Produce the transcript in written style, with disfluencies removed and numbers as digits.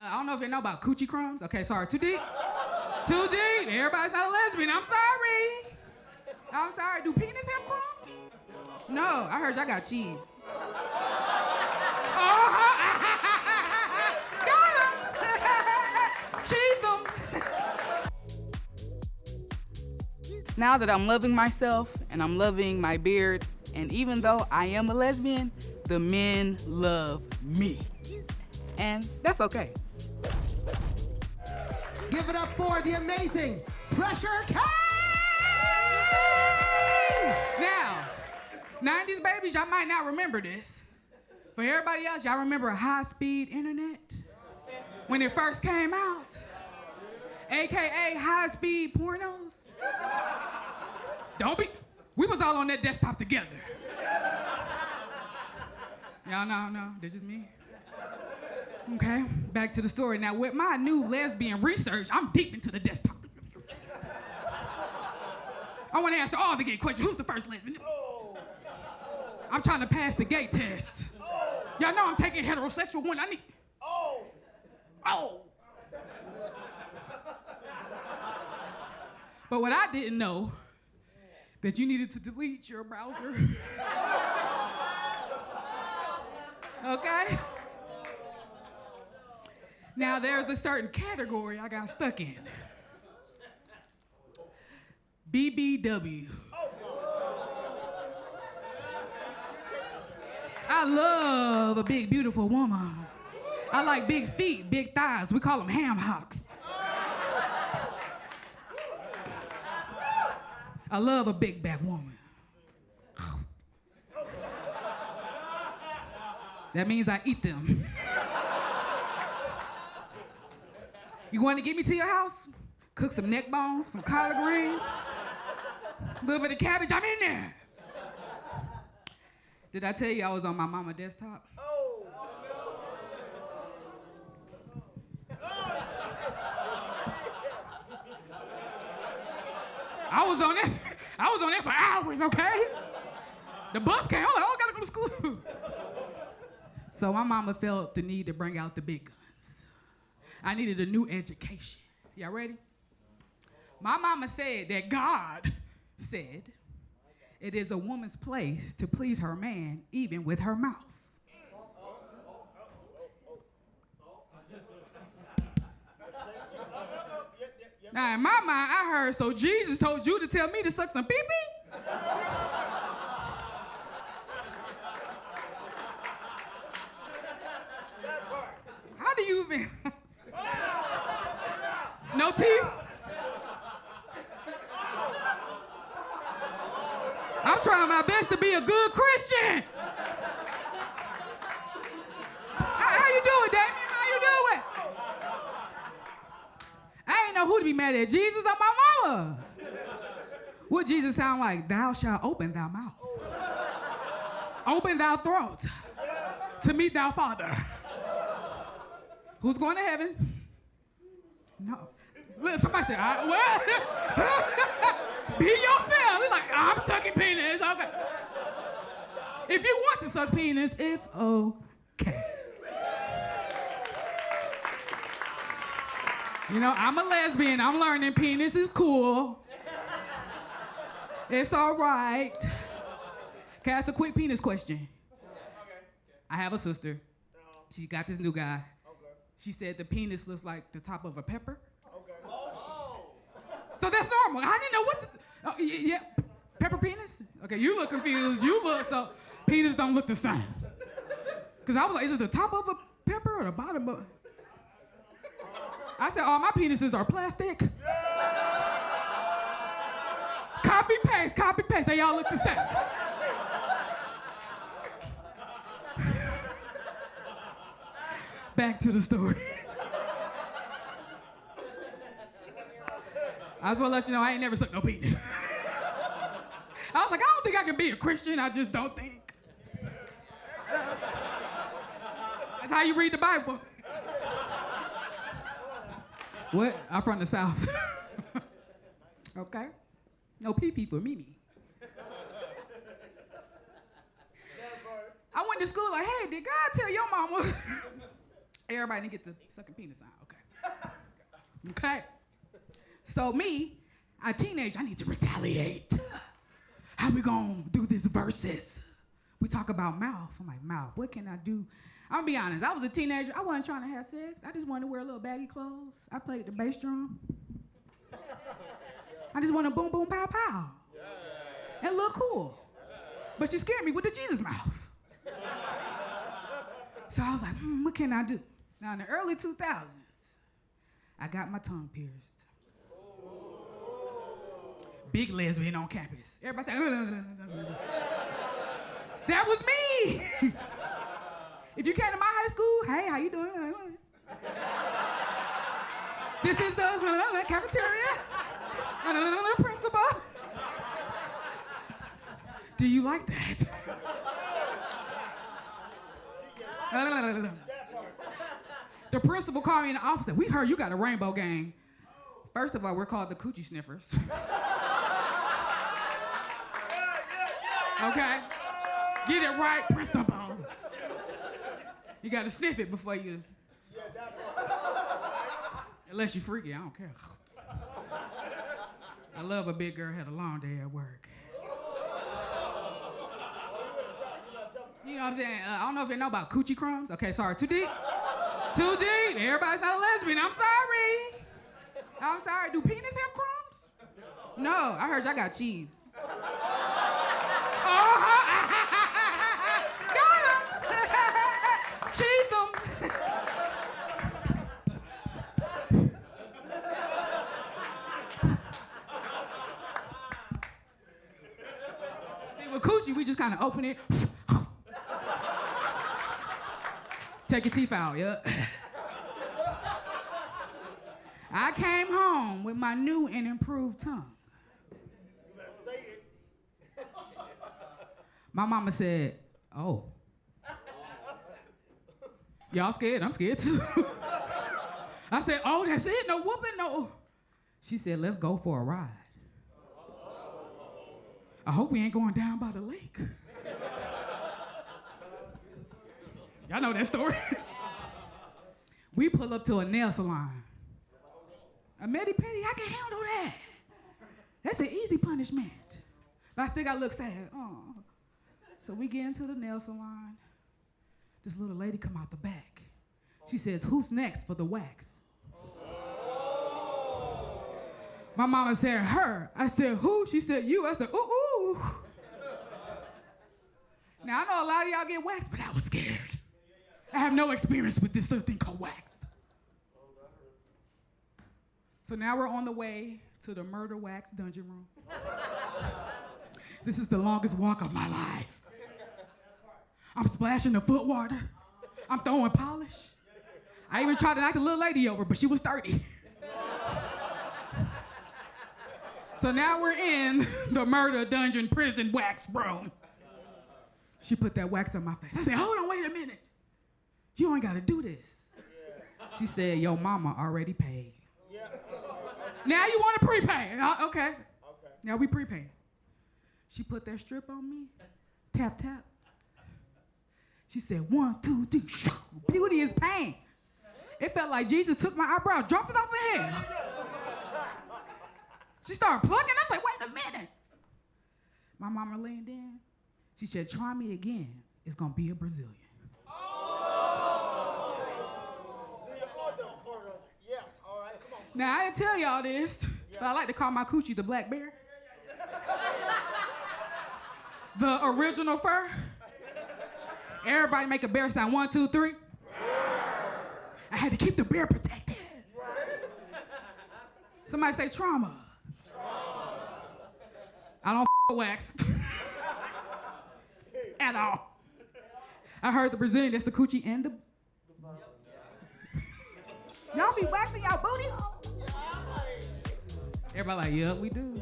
I don't know if you know about coochie crumbs. Okay, sorry, too deep. Too deep. Everybody's not a lesbian. I'm sorry. I'm sorry. Do penis have crumbs? No, I heard y'all got cheese. Got him. Cheese them. Now that I'm loving myself and I'm loving my beard, and even though I am a lesbian, the men love me. And that's okay. Give it up for the amazing Pressure K! Now, 90s babies, y'all might not remember this. For everybody else, y'all remember high-speed internet? When it first came out? AKA high-speed pornos? We was all on that desktop together. Y'all know, no, that's just me. Okay, back to the story. Now, with my new lesbian research, I'm deep into the desktop. I want to answer all the gay questions. Who's the first lesbian? I'm trying to pass the gay test. Y'all know I'm taking heterosexual one. I need. Oh. But what I didn't know, that you needed to delete your browser. Okay? Now there's a certain category I got stuck in. BBW. I love a big, beautiful woman. I like big feet, big thighs. We call them ham hocks. I love a big back woman. That means I eat them. You want to get me to your house? Cook some neck bones, some collard greens, a little bit of cabbage, I'm in there. Did I tell you I was on my mama desktop? I was on that for hours, okay? The bus came, I was like, oh, I gotta go to school. So my mama felt the need to bring out the big guns. I needed a new education. Y'all ready? My mama said that God said it is a woman's place to please her man even with her mouth. Now, in my mind, I heard, so Jesus told you to tell me to suck some pee-pee? How do you even... No teeth? I'm trying my best to be a good Christian. How you doing, Damien? How you doing? I ain't know who to be mad at, Jesus or my mama. What Jesus sound like? Thou shalt open thy mouth. Open thy throat to meet thy Father. Who's going to heaven? No. Look, somebody said, what? Be yourself. He's like, I'm sucking penis. Okay. If you want to suck penis, it's okay. You know, I'm a lesbian. I'm learning penis is cool. It's all right. Can I ask a quick penis question? I have a sister. She got this new guy. She said the penis looks like the top of a pepper. So that's normal. I didn't know what to... Oh, yeah, pepper penis? Okay, you look confused. You look... So penis don't look the same. Because I was like, is it the top of a pepper or the bottom of... I said, all my penises are plastic. Copy, paste. They all look the same. Back to the story. I just want to let you know I ain't never sucked no penis. I was like, I don't think I can be a Christian. I just don't think. That's how you read the Bible. What? I'm from the South. Okay. No pee-pee for Mimi. I went to school like, hey, did God tell your mama Everybody didn't get the sucking penis sign. Okay. Okay. So me, a teenager, I need to retaliate. How we gonna do this versus? We talk about mouth. I'm like, mouth, what can I do? I'm gonna be honest, I was a teenager. I wasn't trying to have sex. I just wanted to wear a little baggy clothes. I played the bass drum. I just wanted to boom, boom, pow, pow. And look cool. But she scared me with the Jesus mouth. So I was like, what can I do? Now in the early 2000s, I got my tongue pierced. Big lesbian on campus. Everybody said, that was me. If you came to my high school, hey, how you doing? This is the cafeteria. Principal. Do you like that? The principal called me in the office and said, we heard you got a rainbow gang. First of all, we're called the coochie sniffers. Okay? Get it right, principal. You gotta sniff it before you... Unless you freaky, I don't care. I love a big girl had a long day at work. You know what I'm saying? I don't know if you know about coochie crumbs. Okay, sorry, too deep? Too deep. Everybody's not a lesbian. I'm sorry. I'm sorry. Do penis have crumbs? No, I heard y'all got cheese. Got him. Cheese them. See, with coochie, we just kind of open it. Take your teeth out, yeah. I came home with my new and improved tongue. My mama said, oh. Y'all scared? I'm scared too. I said, oh, that's it? No whooping, no. She said, let's go for a ride. I hope we ain't going down by the lake. Y'all know that story. We pull up to a nail salon. A medi-pedi, I can handle that. That's an easy punishment. But I still gotta look sad. Oh. So we get into the nail salon. This little lady come out the back. She says, who's next for the wax? My mama said, her. I said, who? She said, you. I said, ooh. Now I know a lot of y'all get waxed, but I was scared. I have no experience with this little thing called wax. So now we're on the way to the murder wax dungeon room. This is the longest walk of my life. I'm splashing the foot water. I'm throwing polish. I even tried to knock the little lady over, but she was 30. So now we're in the murder dungeon prison wax room. She put that wax on my face. I said, hold on, wait a minute. You ain't gotta do this. She said, your mama already paid. Now you wanna prepay? Okay. Now we prepay. She put that strip on me. Tap, tap. She said, 1, 2, 3. Beauty is pain. It felt like Jesus took my eyebrow, dropped it off her head. She started plucking. I said, wait a minute. My mama leaned in. She said, try me again. It's gonna be a Brazilian. Now, I didn't tell y'all this, but I like to call my coochie the black bear. The original fur. Everybody make a bear sound. 1, 2, 3. I had to keep the bear protected. Somebody say trauma. I don't wax. At all. I heard the Brazilian, that's the coochie and the... Y'all be waxing y'all booty hole? Everybody like, yeah, we do.